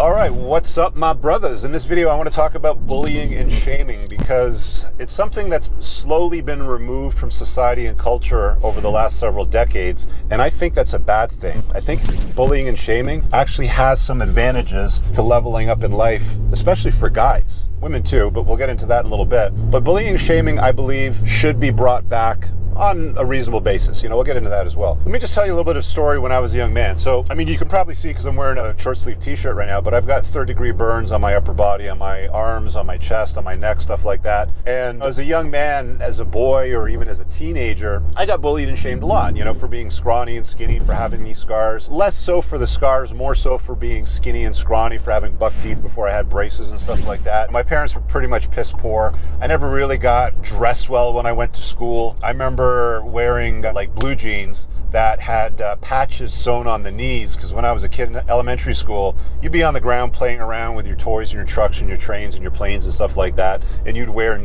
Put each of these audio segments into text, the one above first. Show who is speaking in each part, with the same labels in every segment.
Speaker 1: All right, what's up, my brothers? In this video, I want to talk about bullying and shaming because it's something that's slowly been removed from society and culture over the last several decades, and I think that's a bad thing. I think bullying and shaming actually has some advantages to leveling up in life, especially for guys. Women too, but we'll get into that in a little bit. But bullying and shaming, I believe, should be brought back on a reasonable basis. We'll get into that as well. Let me just tell you a little bit of story when I was a young man. So, you can probably see because I'm wearing a short sleeve t-shirt right now, but I've got third-degree burns on my upper body, on my arms, on my chest, on my neck, stuff like that. And as a young man, as a boy, or even as a teenager, I got bullied and shamed a lot, for being scrawny and skinny, for having these scars. Less so for the scars, more so for being skinny and scrawny, for having buck teeth before I had braces and stuff like that. My parents were pretty much piss poor. I never really got dressed well when I went to school. I remember wearing like blue jeans that had patches sewn on the knees, because when I was a kid in elementary school, you'd be on the ground playing around with your toys and your trucks and your trains and your planes and stuff like that, and you'd wear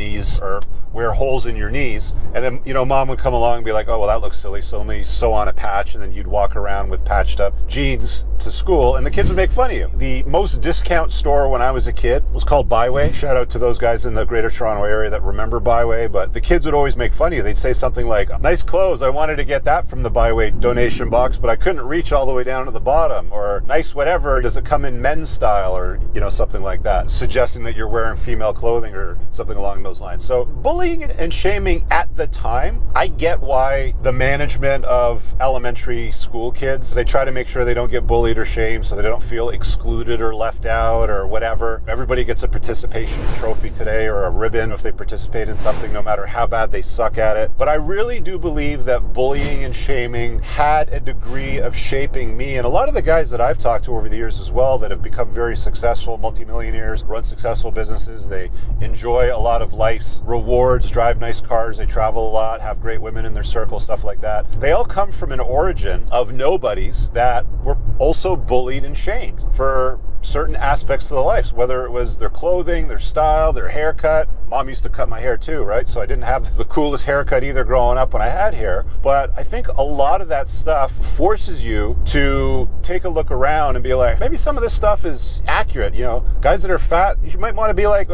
Speaker 1: holes in your knees, and then mom would come along and be like, oh well, that looks silly, so let me sew on a patch, and then you'd walk around with patched up jeans to school, and the kids would make fun of you. The most discount store when I was a kid was called Byway. Shout out to those guys in the Greater Toronto area that remember Byway, but the kids would always make fun of you. They'd say something like, nice clothes, I wanted to get that from the Byway donation box, but I couldn't reach all the way down to the bottom, or nice whatever, does it come in men's style, or something like that, suggesting that you're wearing female clothing or something along those lines. So bullying and shaming at the time, I get why the management of elementary school kids, they try to make sure they don't get bullied or shamed so they don't feel excluded or left out or whatever. Everybody gets a participation trophy today, or a ribbon if they participate in something, no matter how bad they suck at it. But I really do believe that bullying and shaming had a degree of shaping me, and a lot of the guys that I've talked to over the years as well that have become very successful multimillionaires, run successful businesses, they enjoy a lot of life's rewards, drive nice cars, they travel a lot, have great women in their circle, stuff like that. They all come from an origin of nobodies that were also bullied and shamed for certain aspects of their lives, whether it was their clothing, their style, their haircut. Mom used to cut my hair too, right? So I didn't have the coolest haircut either growing up when I had hair. But I think a lot of that stuff forces you to take a look around and be like, maybe some of this stuff is accurate. Guys that are fat, you might want to be like,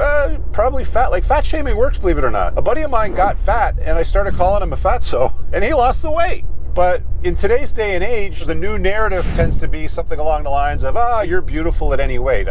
Speaker 1: probably fat. Like, fat shaming works, believe it or not. A buddy of mine got fat and I started calling him a fatso, and he lost the weight. But in today's day and age, the new narrative tends to be something along the lines of, you're beautiful at any weight.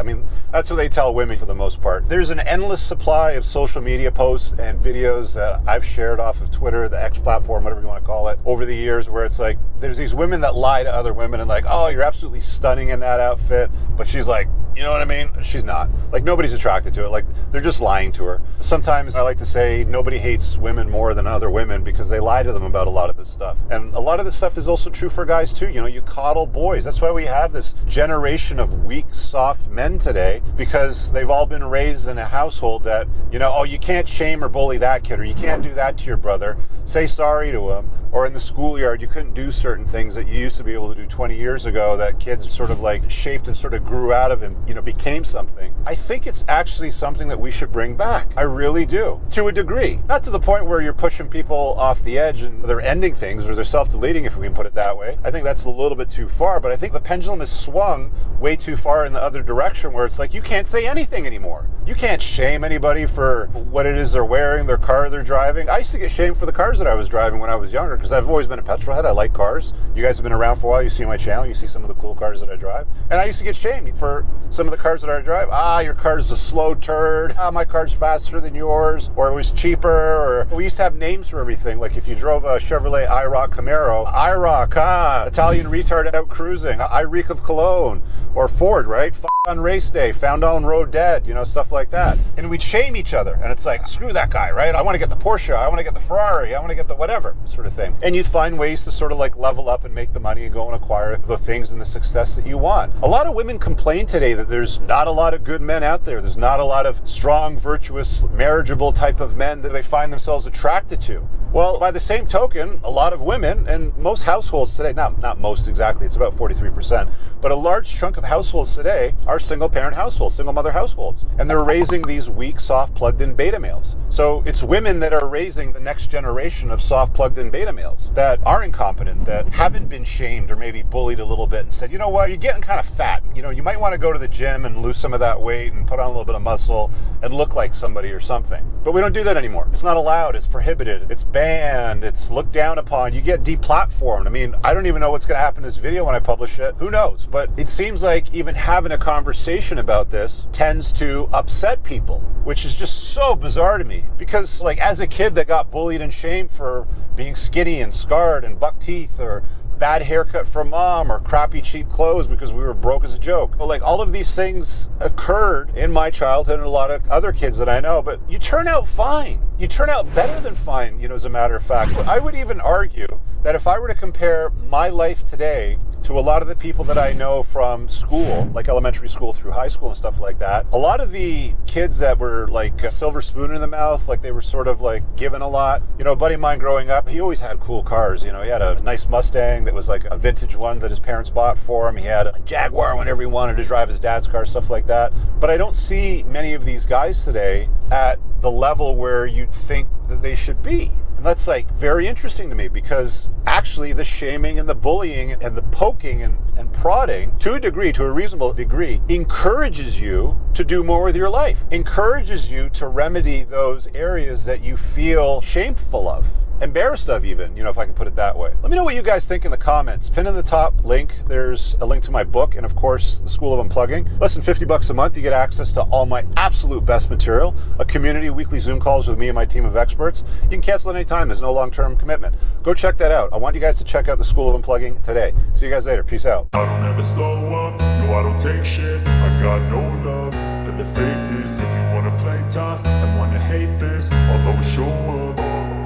Speaker 1: That's what they tell women for the most part. There's an endless supply of social media posts and videos that I've shared off of Twitter, the X platform, whatever you want to call it, over the years, where it's like, there's these women that lie to other women and like, oh, you're absolutely stunning in that outfit. But she's like, you know what I mean? She's not. Like, nobody's attracted to it. Like, they're just lying to her. Sometimes I like to say nobody hates women more than other women because they lie to them about a lot of this stuff. And a lot of this stuff is also true for guys too. You coddle boys. That's why we have this generation of weak, soft men today, because they've all been raised in a household that, you can't shame or bully that kid, or you can't do that to your brother. Say sorry to him. Or in the schoolyard, you couldn't do certain things that you used to be able to do 20 years ago that kids sort of like shaped and sort of grew out of and, became something. I think it's actually something that we should bring back. I really do. To a degree. Not to the point where you're pushing people off the edge and they're ending things, or they're self-deleting, if we can put it that way. I think that's a little bit too far, but I think the pendulum has swung way too far in the other direction, where it's like, you can't say anything anymore. You can't shame anybody for what it is they're wearing, their car they're driving. I used to get shamed for the cars that I was driving when I was younger, because I've always been a petrol head. I like cars. You guys have been around for a while. You see my channel. You see some of the cool cars that I drive. And I used to get shamed for some of the cars that I drive. Your car's a slow turd. My car's faster than yours. Or it was cheaper. Or we used to have names for everything. Like if you drove a Chevrolet IROC Camaro, IROC, Italian retard out cruising, I reek of cologne. Or Ford, right? On race day, found on road dead, stuff like that. And we'd shame each other. And it's like, screw that guy, right? I want to get the Porsche. I want to get the Ferrari. I want to get the whatever sort of thing. And you'd find ways to sort of like level up and make the money and go and acquire the things and the success that you want. A lot of women complain today that there's not a lot of good men out there. There's not a lot of strong, virtuous, marriageable type of men that they find themselves attracted to. Well, by the same token, a lot of women and most households today, not most exactly, it's about 43%, but a large chunk of households today are single-parent households, single-mother households. And they're raising these weak, soft, plugged-in beta males. So it's women that are raising the next generation of soft, plugged-in beta males that are incompetent, that haven't been shamed or maybe bullied a little bit and said, you know what, you're getting kind of fat. You know, you might want to go to the gym and lose some of that weight and put on a little bit of muscle and look like somebody or something. But we don't do that anymore. It's not allowed. It's prohibited. It's banned. It's looked down upon. You get deplatformed. I mean, I don't even know what's going to happen to this video when I publish it. Who knows? But it seems like even having a conversation about this tends to upset people, which is just so bizarre to me. Because, like, as a kid that got bullied and shamed for being skinny and scarred and buck teeth, or bad haircut from mom, or crappy cheap clothes because we were broke as a joke. But like, all of these things occurred in my childhood and a lot of other kids that I know, but you turn out fine. You turn out better than fine, you know, as a matter of fact. I would even argue that if I were to compare my life today to a lot of the people that I know from school, like elementary school through high school and stuff like that, a lot of the kids that were like a silver spoon in the mouth, like they were sort of like given a lot. You know, a buddy of mine growing up, he always had cool cars. You know, he had a nice Mustang that was like a vintage one that his parents bought for him. He had a Jaguar whenever he wanted to drive his dad's car, stuff like that. But I don't see many of these guys today at the level where you'd think that they should be. And that's like very interesting to me, because actually the shaming and the bullying and the poking and prodding, to a degree, to a reasonable degree, encourages you to do more with your life, encourages you to remedy those areas that you feel shameful of. Embarrassed of, even, you know, if I can put it that way. Let me know what you guys think in the comments. Pin in the top link, there's a link to my book, and of course, the School of Unplugging. Less than $50 a month, you get access to all my absolute best material, a community, weekly Zoom calls with me and my team of experts. You can cancel at any time, there's no long-term commitment. Go check that out. I want you guys to check out the School of Unplugging today. See you guys later, peace out.
Speaker 2: I don't ever slow up, no I don't take shit. I got no love for the fakeness. If you wanna play tough and wanna hate this, I'll always show up.